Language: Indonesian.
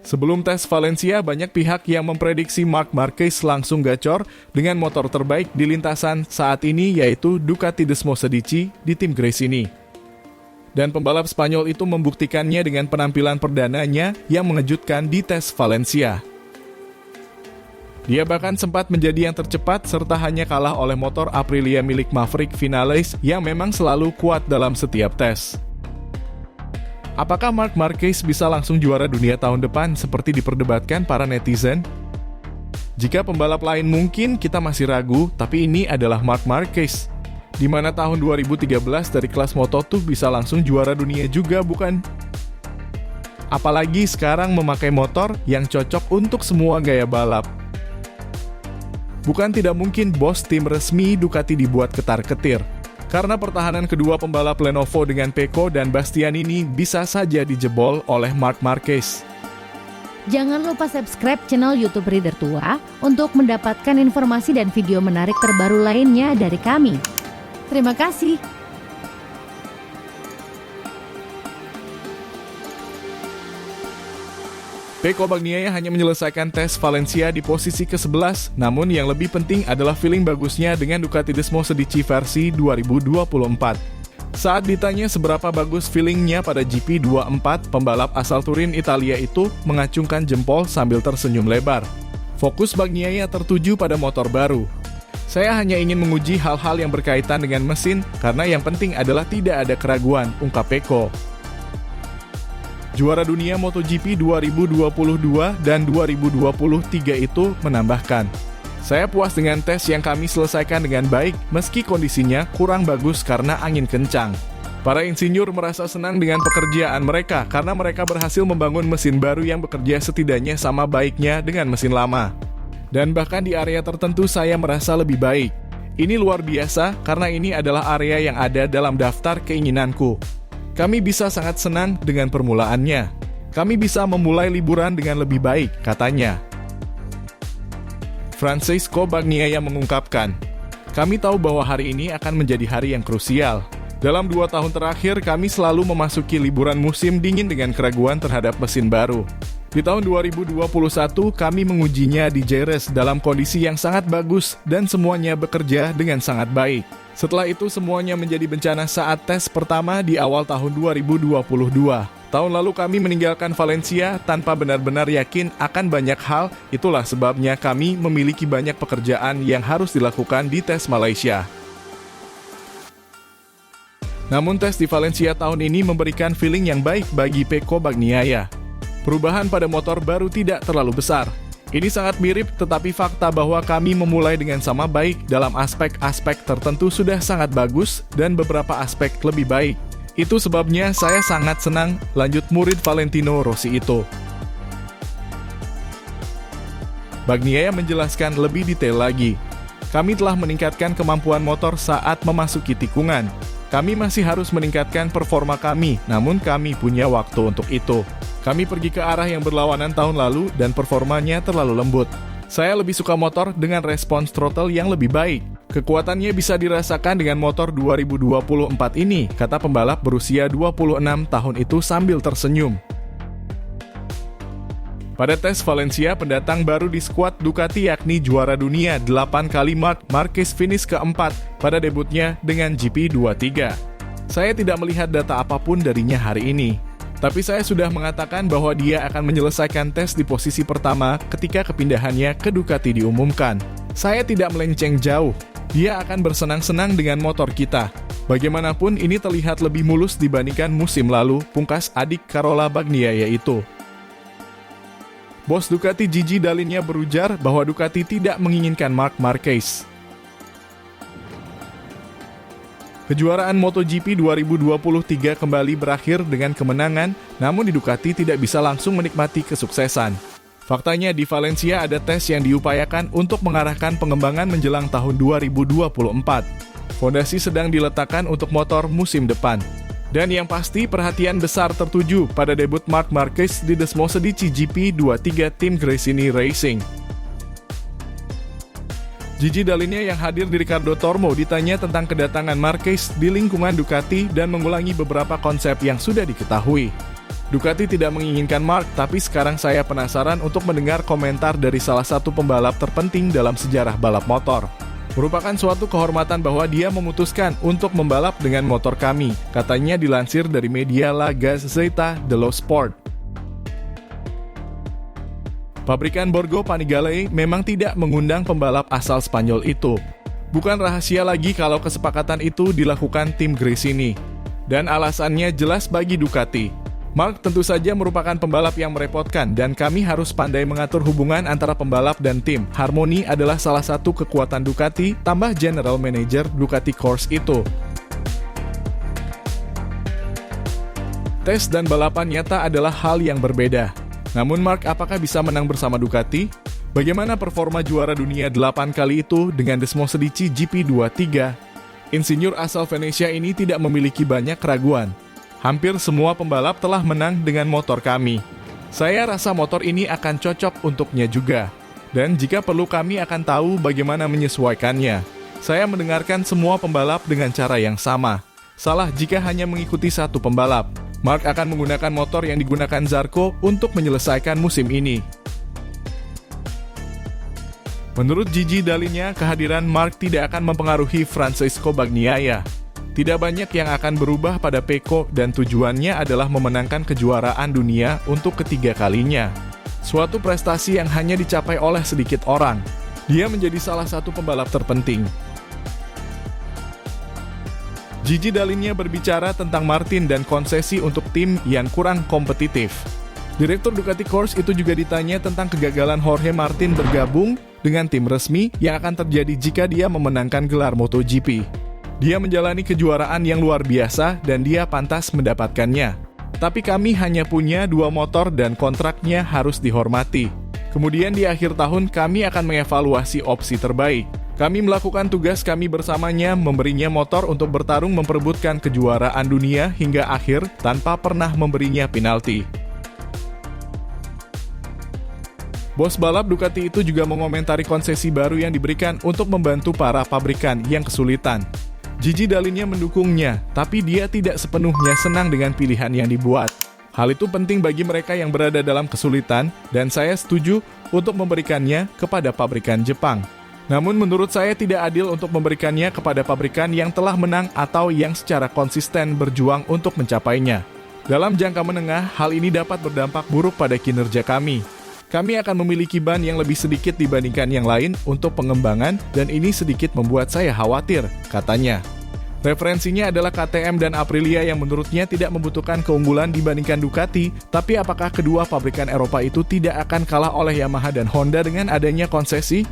Sebelum tes Valencia, banyak pihak yang memprediksi Marc Marquez langsung gacor dengan motor terbaik di lintasan saat ini, yaitu Ducati Desmosedici di tim Gresini. Dan pembalap Spanyol itu membuktikannya dengan penampilan perdananya yang mengejutkan di tes Valencia. Dia bahkan sempat menjadi yang tercepat serta hanya kalah oleh motor Aprilia milik Maverick Vinales yang memang selalu kuat dalam setiap tes. Apakah Marc Marquez bisa langsung juara dunia tahun depan seperti diperdebatkan para netizen? Jika pembalap lain mungkin kita masih ragu, tapi ini adalah Marc Marquez. Di mana tahun 2013 dari kelas Moto2 bisa langsung juara dunia juga, bukan? Apalagi sekarang memakai motor yang cocok untuk semua gaya balap. Bukan tidak mungkin bos tim resmi Ducati dibuat ketar-ketir. Karena pertahanan kedua pembalap Lenovo dengan Pecco dan Bastianini bisa saja dijebol oleh Marc Marquez. Jangan lupa subscribe channel YouTube Rider Tua untuk mendapatkan informasi dan video menarik terbaru lainnya dari kami. Terima kasih. Pecco Bagnaia hanya menyelesaikan tes Valencia di posisi ke-11, namun yang lebih penting adalah feeling bagusnya dengan Ducati Desmosedici versi 2024. Saat ditanya seberapa bagus feelingnya pada GP24, pembalap asal Turin, Italia itu mengacungkan jempol sambil tersenyum lebar. Fokus Bagnaia tertuju pada motor baru. Saya hanya ingin menguji hal-hal yang berkaitan dengan mesin, karena yang penting adalah tidak ada keraguan, ungkap Pecco. Juara dunia MotoGP 2022 dan 2023 itu menambahkan, "Saya puas dengan tes yang kami selesaikan dengan baik, meski kondisinya kurang bagus karena angin kencang. Para insinyur merasa senang dengan pekerjaan mereka karena mereka berhasil membangun mesin baru yang bekerja setidaknya sama baiknya dengan mesin lama. Dan bahkan di area tertentu saya merasa lebih baik. Ini luar biasa karena ini adalah area yang ada dalam daftar keinginanku. Kami bisa sangat senang dengan permulaannya. Kami bisa memulai liburan dengan lebih baik," katanya. Francesco Bagnaia mengungkapkan, "Kami tahu bahwa hari ini akan menjadi hari yang krusial. Dalam 2 tahun terakhir, kami selalu memasuki liburan musim dingin dengan keraguan terhadap mesin baru. Di tahun 2021, kami mengujinya di Jerez dalam kondisi yang sangat bagus dan semuanya bekerja dengan sangat baik. Setelah itu semuanya menjadi bencana saat tes pertama di awal tahun 2022. Tahun lalu kami meninggalkan Valencia tanpa benar-benar yakin akan banyak hal, itulah sebabnya kami memiliki banyak pekerjaan yang harus dilakukan di tes Malaysia. Namun tes di Valencia tahun ini memberikan feeling yang baik bagi Pecco Bagnaia. Perubahan pada motor baru tidak terlalu besar. Ini sangat mirip, tetapi fakta bahwa kami memulai dengan sama baik dalam aspek-aspek tertentu sudah sangat bagus dan beberapa aspek lebih baik. Itu sebabnya saya sangat senang," lanjut murid Valentino Rossi itu. Bagnaia menjelaskan lebih detail lagi. "Kami telah meningkatkan kemampuan motor saat memasuki tikungan. Kami masih harus meningkatkan performa kami, namun kami punya waktu untuk itu. Kami pergi ke arah yang berlawanan tahun lalu dan performanya terlalu lembut. Saya lebih suka motor dengan respons throttle yang lebih baik. Kekuatannya bisa dirasakan dengan motor 2024 ini," kata pembalap berusia 26 tahun itu sambil tersenyum. Pada tes Valencia, pendatang baru di skuad Ducati yakni juara dunia 8 kali Marc Marquez finish keempat pada debutnya dengan GP23. "Saya tidak melihat data apapun darinya hari ini. Tapi saya sudah mengatakan bahwa dia akan menyelesaikan tes di posisi pertama ketika kepindahannya ke Ducati diumumkan. Saya tidak melenceng jauh. Dia akan bersenang-senang dengan motor kita. Bagaimanapun ini terlihat lebih mulus dibandingkan musim lalu," pungkas adik Carola Bagnaia itu. Bos Ducati Gigi Dall'Igna berujar bahwa Ducati tidak menginginkan Marc Marquez. Kejuaraan MotoGP 2023 kembali berakhir dengan kemenangan, namun di Ducati tidak bisa langsung menikmati kesuksesan. Faktanya di Valencia ada tes yang diupayakan untuk mengarahkan pengembangan menjelang tahun 2024. Fondasi sedang diletakkan untuk motor musim depan. Dan yang pasti perhatian besar tertuju pada debut Marc Marquez di Desmosedici GP23 tim Gresini Racing. Gigi Dall'Igna yang hadir di Ricardo Tormo ditanya tentang kedatangan Marquez di lingkungan Ducati dan mengulangi beberapa konsep yang sudah diketahui. Ducati tidak menginginkan Marc, tapi sekarang saya penasaran untuk mendengar komentar dari salah satu pembalap terpenting dalam sejarah balap motor. Merupakan suatu kehormatan bahwa dia memutuskan untuk membalap dengan motor kami, katanya dilansir dari media La Gazzetta dello Sport. Pabrikan Borgo Panigale memang tidak mengundang pembalap asal Spanyol itu. Bukan rahasia lagi kalau kesepakatan itu dilakukan tim Gresini. Dan alasannya jelas bagi Ducati. Marc tentu saja merupakan pembalap yang merepotkan dan kami harus pandai mengatur hubungan antara pembalap dan tim. Harmoni adalah salah satu kekuatan Ducati, tambah General Manager Ducati Course itu. Tes dan balapan nyata adalah hal yang berbeda. Namun Marc apakah bisa menang bersama Ducati? Bagaimana performa juara dunia 8 kali itu dengan Desmosedici GP23? Insinyur asal Venesia ini tidak memiliki banyak keraguan. Hampir semua pembalap telah menang dengan motor kami. Saya rasa motor ini akan cocok untuknya juga. Dan jika perlu kami akan tahu bagaimana menyesuaikannya. Saya mendengarkan semua pembalap dengan cara yang sama. Salah jika hanya mengikuti satu pembalap. Marc akan menggunakan motor yang digunakan Zarco untuk menyelesaikan musim ini. Menurut Gigi Dall'Igna, kehadiran Marc tidak akan mempengaruhi Francesco Bagnaia. Tidak banyak yang akan berubah pada Pecco dan tujuannya adalah memenangkan kejuaraan dunia untuk ketiga kalinya. Suatu prestasi yang hanya dicapai oleh sedikit orang. Dia menjadi salah satu pembalap terpenting. Gigi Dall'Igna berbicara tentang Martin dan konsesi untuk tim yang kurang kompetitif. Direktur Ducati Course itu juga ditanya tentang kegagalan Jorge Martin bergabung dengan tim resmi yang akan terjadi jika dia memenangkan gelar MotoGP. Dia menjalani kejuaraan yang luar biasa dan dia pantas mendapatkannya. Tapi kami hanya punya 2 motor dan kontraknya harus dihormati. Kemudian di akhir tahun kami akan mengevaluasi opsi terbaik. Kami melakukan tugas kami bersamanya, memberinya motor untuk bertarung memperebutkan kejuaraan dunia hingga akhir tanpa pernah memberinya penalti. Bos balap Ducati itu juga mengomentari konsesi baru yang diberikan untuk membantu para pabrikan yang kesulitan. Gigi Dall'Igna mendukungnya, tapi dia tidak sepenuhnya senang dengan pilihan yang dibuat. Hal itu penting bagi mereka yang berada dalam kesulitan, dan saya setuju untuk memberikannya kepada pabrikan Jepang. Namun menurut saya tidak adil untuk memberikannya kepada pabrikan yang telah menang atau yang secara konsisten berjuang untuk mencapainya. Dalam jangka menengah, hal ini dapat berdampak buruk pada kinerja kami. Kami akan memiliki ban yang lebih sedikit dibandingkan yang lain untuk pengembangan dan ini sedikit membuat saya khawatir, katanya. Referensinya adalah KTM dan Aprilia yang menurutnya tidak membutuhkan keunggulan dibandingkan Ducati, tapi apakah kedua pabrikan Eropa itu tidak akan kalah oleh Yamaha dan Honda dengan adanya konsesi?